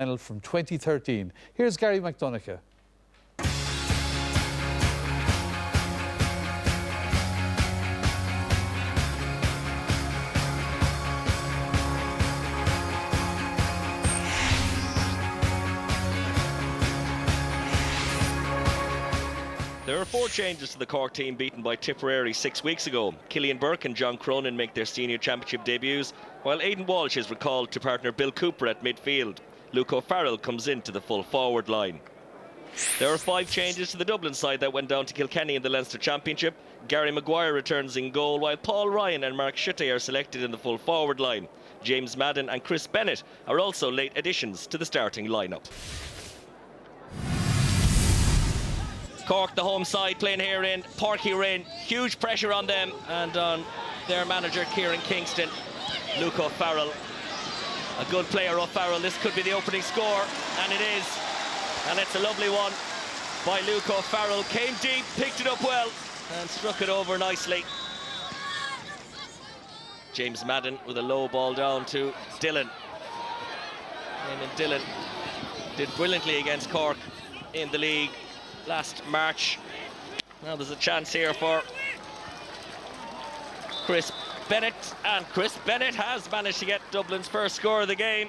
final from 2013. Here's Gary McDonagh. There are 4 changes to the Cork team beaten by Tipperary 6 weeks ago. Killian Burke and John Cronin make their senior championship debuts, while Aidan Walsh is recalled to partner Bill Cooper at midfield. Luke O'Farrell comes into the full forward line. There are 5 changes to the Dublin side that went down to Kilkenny in the Leinster Championship. Gary Maguire returns in goal, while Paul Ryan and Mark Schutte are selected in the full forward line. James Madden and Chris Bennett are also late additions to the starting lineup. Cork, the home side, playing here in Páirc Uí Rinn. Huge pressure on them and on their manager, Kieran Kingston. Luke O'Farrell, a good player, O'Farrell. This could be the opening score, and it is. And it's a lovely one by Luke O'Farrell. Came deep, picked it up well, and struck it over nicely. James Madden with a low ball down to Dillon. And Dillon did brilliantly against Cork in the league last March. Now there's a chance here for Chris Bennett, and Chris Bennett has managed to get Dublin's first score of the game,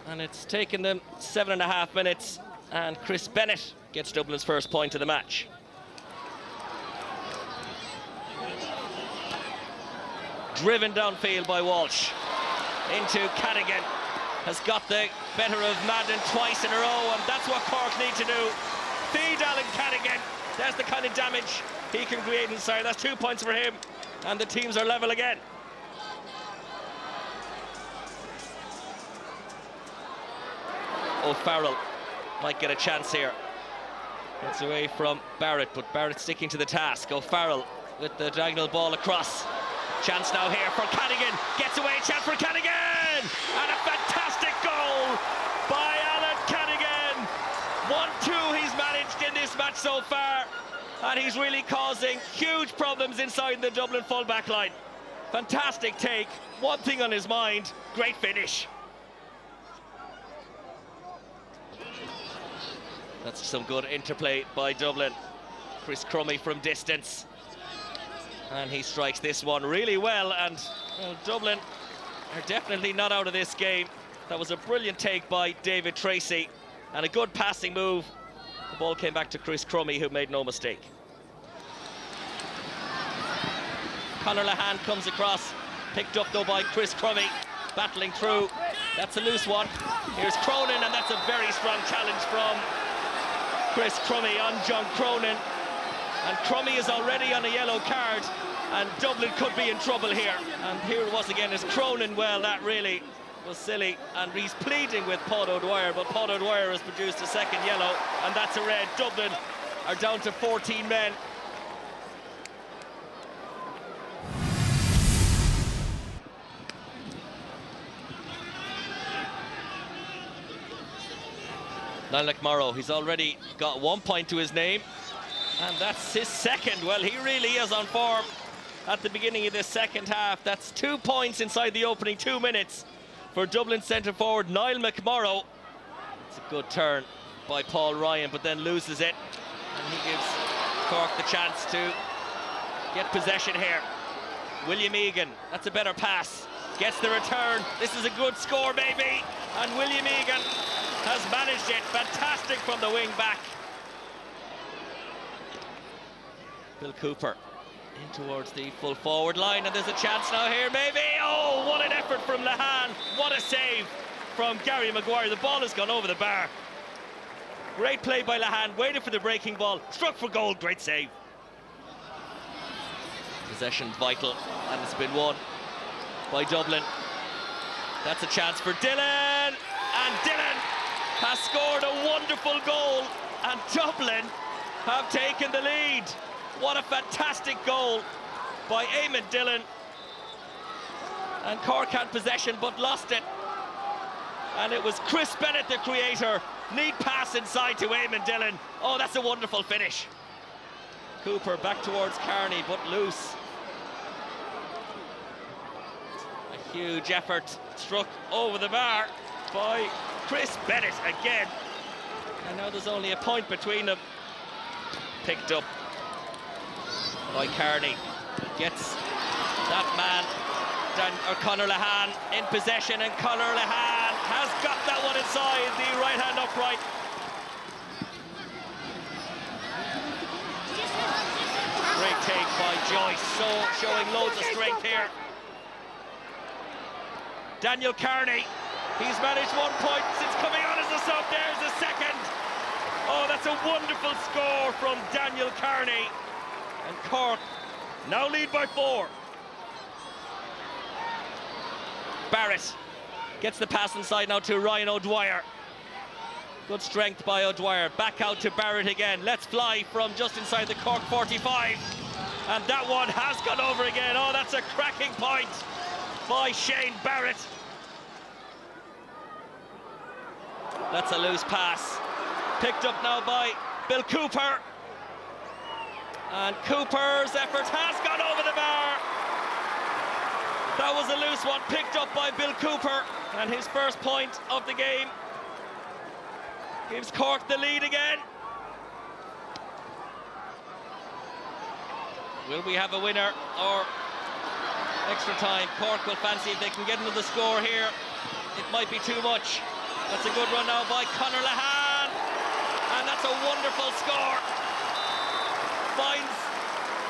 and it's taken them 7.5 minutes, and Chris Bennett gets Dublin's first point of the match. Driven downfield by Walsh into Cadigan, has got the better of Madden twice in a row, and that's what Cork need to do. Feed Alan Cadigan. That's the kind of damage he can create inside. That's 2 points for him, and the teams are level again. O'Farrell might get a chance here. Gets away from Barrett, but Barrett sticking to the task. O'Farrell with the diagonal ball across. Chance now here for Cadigan. Gets away, chance for Cadigan! And a fantastic goal by Alan Cadigan. 1-2 he's managed in this match so far, and he's really causing huge problems inside the Dublin full-back line. Fantastic take, one thing on his mind, great finish. That's some good interplay by Dublin. Chris Crummy from distance, and he strikes this one really well, and well, Dublin are definitely not out of this game. That was a brilliant take by David Tracy, and a good passing move. The ball came back to Chris Crummy, who made no mistake. Conor Lehane comes across, picked up though by Chris Crummy, battling through. That's a loose one. Here's Cronin, and that's a very strong challenge from Chris Crummy on John Cronin. And Crummy is already on a yellow card, and Dublin could be in trouble here. And here it was again, as Cronin, well, that really was silly, and he's pleading with Paul O'Dwyer, but Paul O'Dwyer has produced a second yellow, and that's a red. Dublin are down to 14 men. Niall Morrow, he's already got 1 point to his name, and that's his second. Well, he really is on form at the beginning of this second half. That's 2 points inside the opening 2 minutes for Dublin centre forward Niall McMorrow. It's a good turn by Paul Ryan, but then loses it, and he gives Cork the chance to get possession here. William Egan, that's a better pass, gets the return. This is a good score, maybe, and William Egan has managed it. Fantastic from the wing back. Bill Cooper in towards the full forward line, and there's a chance now here, maybe. Oh, what an effort from Lehane. What a save from Gary Maguire. The ball has gone over the bar. Great play by Lehane, waited for the breaking ball, struck for goal, great save. Possession vital, and it's been won by Dublin. That's a chance for Dillon, and Dillon has scored a wonderful goal, and Dublin have taken the lead. What a fantastic goal by Eamon Dillon. And Cork had possession but lost it. And it was Chris Bennett, the creator. Neat pass inside to Eamon Dillon. Oh, that's a wonderful finish. Cooper back towards Carney, but loose. A huge effort struck over the bar by Chris Bennett again. And now there's only a point between them. Picked up by Kearney. Gets that man, Conor Lehane, in possession, and Conor Lehane has got that one inside the right hand upright. Great take by Joyce, so showing loads of strength here. Daniel Kearney, he's managed 1 point since coming on as a sub. There's a second. Oh, that's a wonderful score from Daniel Kearney. And Cork now lead by 4. Barrett gets the pass inside now to Ryan O'Dwyer. Good strength by O'Dwyer. Back out to Barrett again. Let's fly from just inside the Cork 45. And that one has gone over again. Oh, that's a cracking point by Shane Barrett. That's a loose pass. Picked up now by Bill Cooper. And Cooper's effort has gone over the bar. That was a loose one, picked up by Bill Cooper, and his first point of the game gives Cork the lead again. Will we have a winner or extra time? Cork will fancy if they can get another score here. It might be too much. That's a good run now by Conor Lehane, and that's a wonderful score. Finds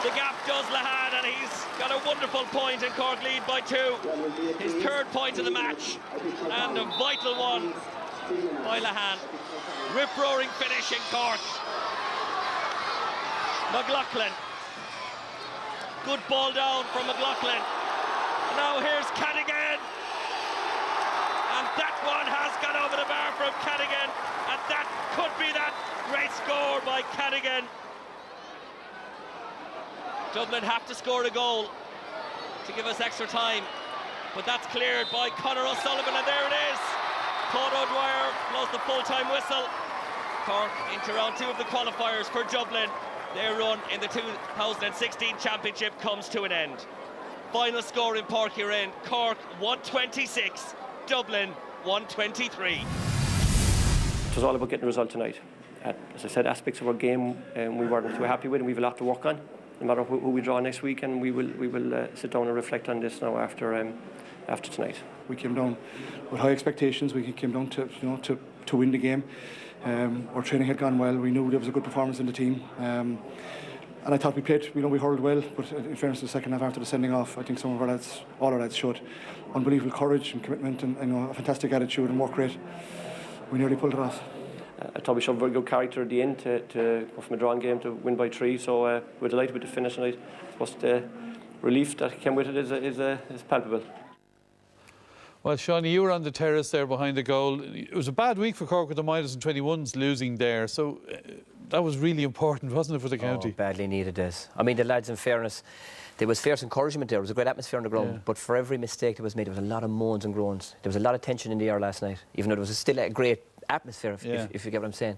the gap, does Lehane, and he's got a wonderful point, and Cork lead by 2. His 3rd point of the match, and a vital one by Lehane. Rip-roaring finish in Cork. McLaughlin. Good ball down from McLaughlin. Now here's Cadigan. And that one has gone over the bar from Cadigan, and that could be that great score by Cadigan. Dublin have to score a goal to give us extra time, but that's cleared by Conor O'Sullivan, and there it is. Claude O'Dwyer blows the full-time whistle. Cork into round 2 of the qualifiers for Dublin. Their run in the 2016 championship comes to an end. Final score in Páirc Uí Rinn: Cork 126, Dublin 123. It was all about getting a result tonight. As I said, aspects of our game we weren't too happy with, and we have a lot to work on. No matter who we draw next week, and we will sit down and reflect on this now after tonight. We came down with high expectations. We came down to win the game. Our training had gone well. We knew there was a good performance in the team, and I thought we played. We hurled well, but in fairness, the second half after the sending off, I think some of our lads, all our lads, showed unbelievable courage and commitment, and a fantastic attitude and work rate. We nearly pulled it off. I thought we showed very good character at the end to go from a drawing game to win by 3. So we're delighted with the finish tonight. I suppose the relief that came with it is palpable. Well, Shawnee, you were on the terrace there behind the goal. It was a bad week for Cork with the -21s losing there. So that was really important, wasn't it, for the county? Badly needed this. I mean, the lads, in fairness, there was fierce encouragement there. There was a great atmosphere on the ground. Yeah. But for every mistake that was made, there was a lot of moans and groans. There was a lot of tension in the air last night, even though there was still a great atmosphere, if you get what I'm saying.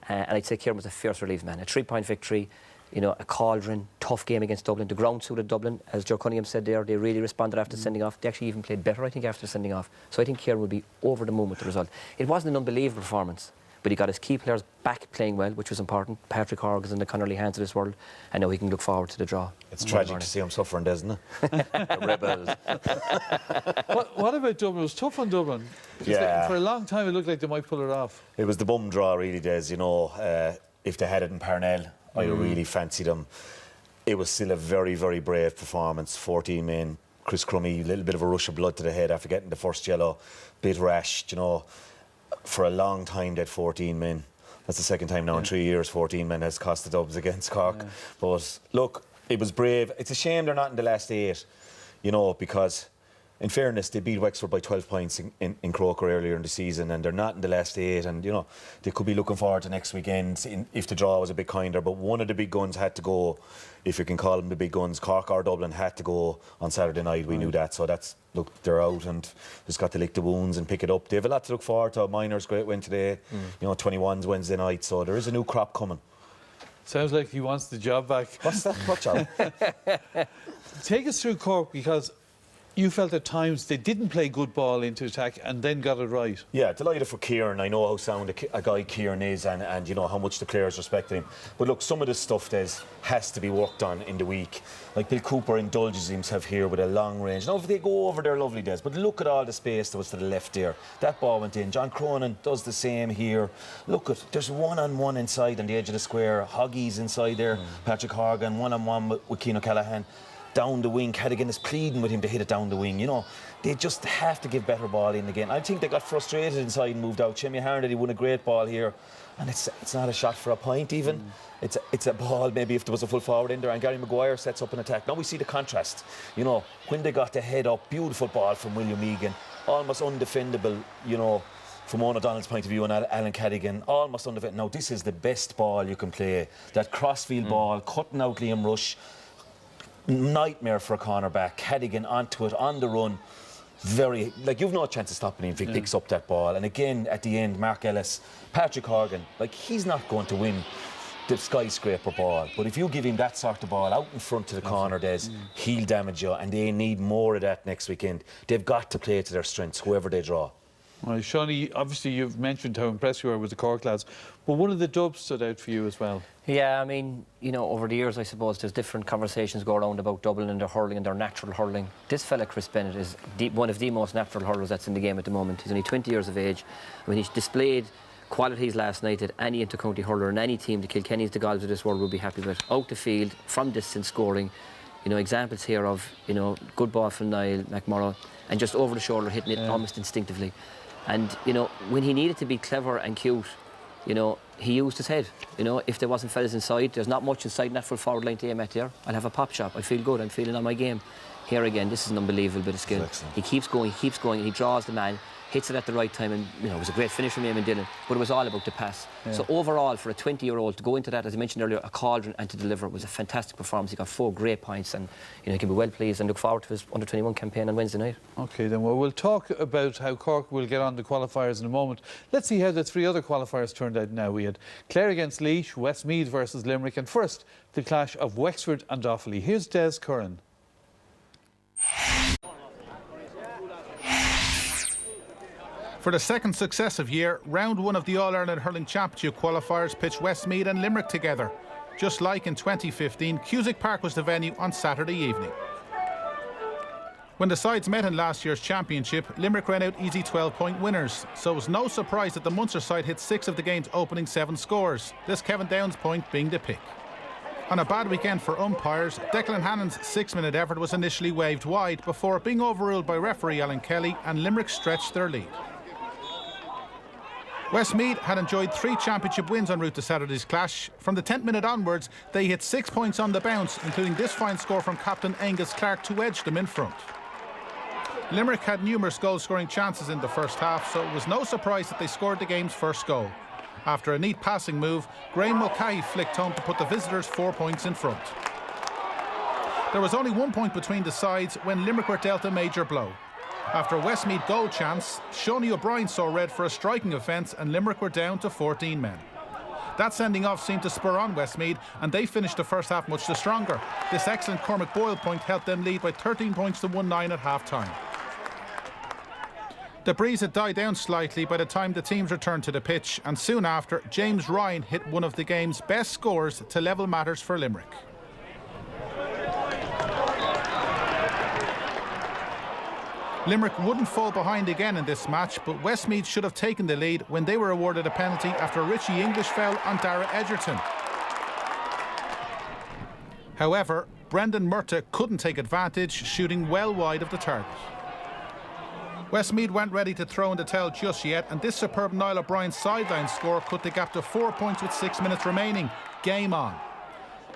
And I'd say Kieran was a fierce relief, man. A 3-point victory, a cauldron, tough game against Dublin. The ground suited Dublin, as Joe Cunningham said there. They really responded after sending off. They actually even played better, I think, after sending off. So I think Kieran would be over the moon with the result. It wasn't an unbelievable performance, but he got his key players back playing well, which was important. Patrick Horgan and the Conor Lehanes of this world. And now he can look forward to the draw. It's tragic to see him suffering, isn't it? The rebels. What about Dublin? It was tough on Dublin. Yeah. For a long time, it looked like they might pull it off. It was the bum draw, really, Des. If they had it in Parnell, I really fancied them. It was still a very, very brave performance. 14 men. Chris Crummy, a little bit of a rush of blood to the head after getting the first yellow. Bit rash, For a long time, that 14 men. That's the second time now in 3 years 14 men has cost the Dubs against Cork. Yeah. But look, it was brave. It's a shame they're not in the last 8, because in fairness, they beat Wexford by 12 points in Croker earlier in the season, and they're not in the last 8, and they could be looking forward to next weekend if the draw was a bit kinder. But one of the big guns had to go, if you can call them the big guns. Cork or Dublin had to go on Saturday night. We knew that, so they're out and just got to lick the wounds and pick it up. They have a lot to look forward to. Miners great win today. 21's Wednesday night, so there is a new crop coming. Sounds like he wants the job back. What's that? What job? Take us through Cork, because you felt at times they didn't play good ball into attack and then got it right. Yeah, delighted for Kieran. I know how sound a guy Kieran is, and you know how much the players respect him. But look, some of this stuff has to be worked on in the week. Like Bill Cooper indulges himself here with a long range. Now, if they go over their lovely days, but look at all the space that was to the left there. That ball went in. John Cronin does the same here. Look at, there's one-on-one inside on the edge of the square. Hoggy's inside there. Patrick Horgan, one-on-one with Keane O'Callaghan. Down the wing, Cadigan is pleading with him to hit it down the wing. You know, they just have to give better ball in again. I think they got frustrated inside and moved out. Shemmy Harnedy won a great ball here, and it's not a shot for a point even. It's a ball maybe if there was a full forward in there, and Gary Maguire sets up an attack. Now we see the contrast. You know, when they got the head up, beautiful ball from William Egan, almost undefendable, you know, from Owen O'Donnell's point of view, and Alan Cadigan, almost undefendable. Now this is the best ball you can play. That crossfield ball, cutting out Liam Rush. Nightmare for a cornerback. Cadigan onto it on the run. Very, like, you've no chance of stopping him if he picks up that ball. And again, at the end, Mark Ellis, Patrick Horgan, like, he's not going to win the skyscraper ball. But if you give him that sort of ball out in front to the corner, he'll damage you. And they need more of that next weekend. They've got to play to their strengths, whoever they draw. Well, Shawnee, obviously you've mentioned how impressed you were with the Cork lads, but one of the dubs stood out for you as well. Yeah, I mean, you know, over the years, I suppose there's different conversations go around about Dublin and their hurling and their natural hurling. This fella, Chris Bennett, is one of the most natural hurlers that's in the game at the moment. He's only 20 years of age. I mean, he displayed qualities last night that any inter-county hurler and any team, the Kilkennys, the Galls of this world, would be happy with. Out the field, from distance scoring. You know, examples here of, you know, good ball from Niall McMurrough and just over the shoulder hitting it almost instinctively. And, you know, when he needed to be clever and cute, you know, he used his head. You know, if there wasn't fellas inside, there's not much inside in that full forward line to aim at there. I'll have a pop shot. I feel good. I'm feeling on my game. Here again, this is an unbelievable bit of skill. He keeps going, and he draws the man, hits it at the right time, and, you know, it was a great finish from Eamon Dillon, but it was all about the pass. So overall, for a 20-year-old to go into that, as I mentioned earlier, a cauldron, and to deliver, was a fantastic performance. He got 4 great points, and, you know, he can be well pleased and look forward to his under-21 campaign on Wednesday night. OK, then, well, we'll talk about how Cork will get on the qualifiers in a moment. Let's see how the 3 other qualifiers turned out now. We had Clare against Laois, Westmeath versus Limerick, and first, the clash of Wexford and Offaly. Here's Des Curran. For the second successive year, round 1 of the All-Ireland Hurling Championship qualifiers pitched Westmeath and Limerick together. Just like in 2015, Cusack Park was the venue on Saturday evening. When the sides met in last year's championship, Limerick ran out easy 12-point winners, so it was no surprise that the Munster side hit 6 of the game's opening 7 scores, this Kevin Downs point being the pick. On a bad weekend for umpires, Declan Hannon's 6-minute effort was initially waved wide before being overruled by referee Alan Kelly, and Limerick stretched their lead. Westmeath had enjoyed 3 championship wins en route to Saturday's clash. From the 10th minute onwards, they hit 6 points on the bounce, including this fine score from captain Angus Clark to edge them in front. Limerick had numerous goal-scoring chances in the first half, so it was no surprise that they scored the game's first goal. After a neat passing move, Graham Mulcahy flicked home to put the visitors 4 points in front. There was only 1 point between the sides when Limerick were dealt a major blow. After a Westmeath goal chance, Shawnee O'Brien saw red for a striking offence, and Limerick were down to 14 men. That sending off seemed to spur on Westmeath, and they finished the first half much the stronger. This excellent Cormac Boyle point helped them lead by 13 points to 1-9 at half-time. The breeze had died down slightly by the time the teams returned to the pitch, and soon after, James Ryan hit one of the game's best scores to level matters for Limerick. Limerick wouldn't fall behind again in this match, but Westmeath should have taken the lead when they were awarded a penalty after a Richie English foul on Dara Edgerton. However, Brendan Murtagh couldn't take advantage, shooting well wide of the target. Westmeath weren't ready to throw in the towel just yet, and this superb Niall O'Brien sideline score cut the gap to 4 points with 6 minutes remaining. Game on.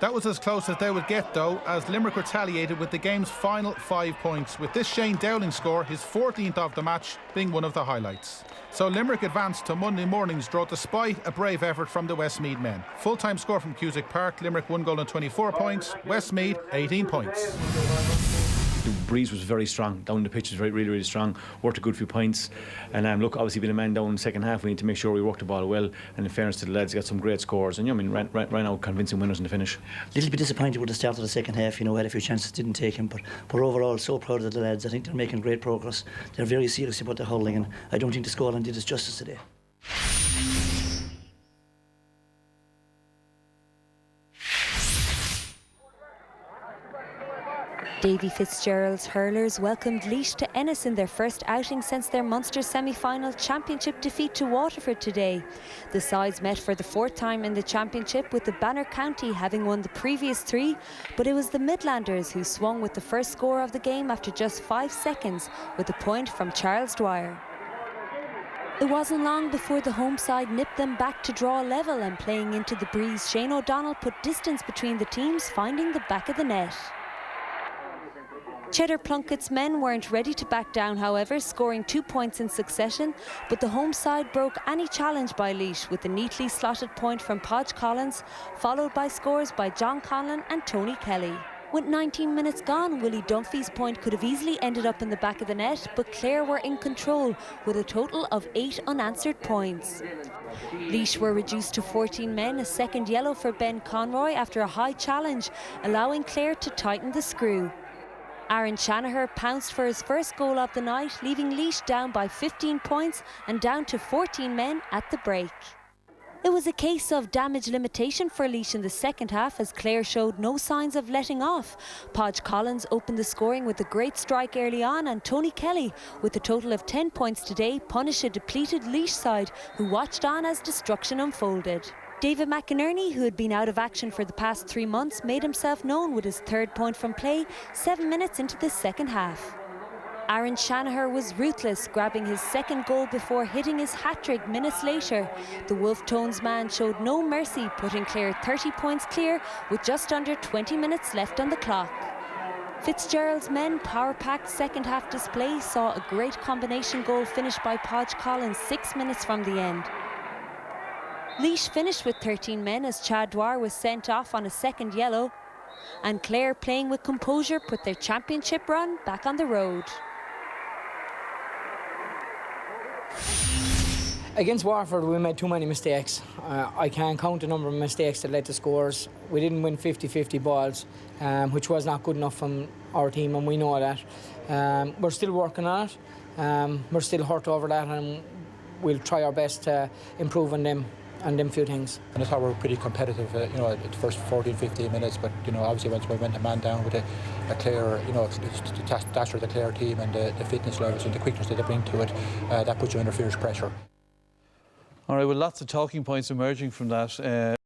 That was as close as they would get, though, as Limerick retaliated with the game's final 5 points, with this Shane Dowling score, his 14th of the match, being one of the highlights. So Limerick advanced to Monday morning's draw despite a brave effort from the Westmeath men. Full-time score from Cusack Park, Limerick 1 goal and 24 points, Westmeath 18 points. breeze was very strong. Down the pitch was really strong. Worked a good few points. And look, obviously being a man down in the second half, we need to make sure we work the ball well. And in fairness to the lads, got some great scores. And ran out convincing winners in the finish. A little bit disappointed with the start of the second half. Had a few chances, didn't take him. But overall, so proud of the lads. I think they're making great progress. They're very serious about the hurling, and I don't think the scoreline did us justice today. Davy Fitzgerald's hurlers welcomed Laois to Ennis in their first outing since their Munster semi-final championship defeat to Waterford today. The sides met for the fourth time in the championship, with the Banner County having won the previous 3, but it was the Midlanders who swung with the first score of the game after just 5 seconds, with a point from Charles Dwyer. It wasn't long before the home side nipped them back to draw level, and playing into the breeze, Shane O'Donnell put distance between the teams, finding the back of the net. Cheddar Plunkett's men weren't ready to back down, however, scoring 2 points in succession, but the home side broke any challenge by Laois with a neatly slotted point from Podge Collins, followed by scores by John Conlon and Tony Kelly. With 19 minutes gone, Willie Dunphy's point could have easily ended up in the back of the net, but Clare were in control with a total of 8 unanswered points. Laois were reduced to 14 men, a second yellow for Ben Conroy after a high challenge, allowing Clare to tighten the screw. Aaron Shanaher pounced for his first goal of the night, leaving Laois down by 15 points and down to 14 men at the break. It was a case of damage limitation for Laois in the second half, as Clare showed no signs of letting off. Podge Collins opened the scoring with a great strike early on, and Tony Kelly, with a total of 10 points today, punished a depleted Laois side who watched on as destruction unfolded. David McInerney, who had been out of action for the past 3 months, made himself known with his third point from play 7 minutes into the second half. Aaron Shanaher was ruthless, grabbing his second goal before hitting his hat-trick minutes later. The Wolf Tones man showed no mercy, putting Clare 30 points clear with just under 20 minutes left on the clock. Fitzgerald's men power-packed second half display saw a great combination goal finished by Podge Collins 6 minutes from the end. Laois finished with 13 men as Chad Dwyer was sent off on a second yellow, and Clare, playing with composure, put their championship run back on the road. Against Waterford, we made too many mistakes. I can't count the number of mistakes that led to scores. We didn't win 50-50 balls, which was not good enough from our team, and we know that. We're still working on it. We're still hurt over that, and we'll try our best to improve on them and them few things. And I thought we were pretty competitive, at the first 14-15 minutes, but obviously once we went a man down with a Clare, the stature of the Clare team and the fitness levels and the quickness that they bring to it, that puts you under fierce pressure. All right, well, lots of talking points emerging from that.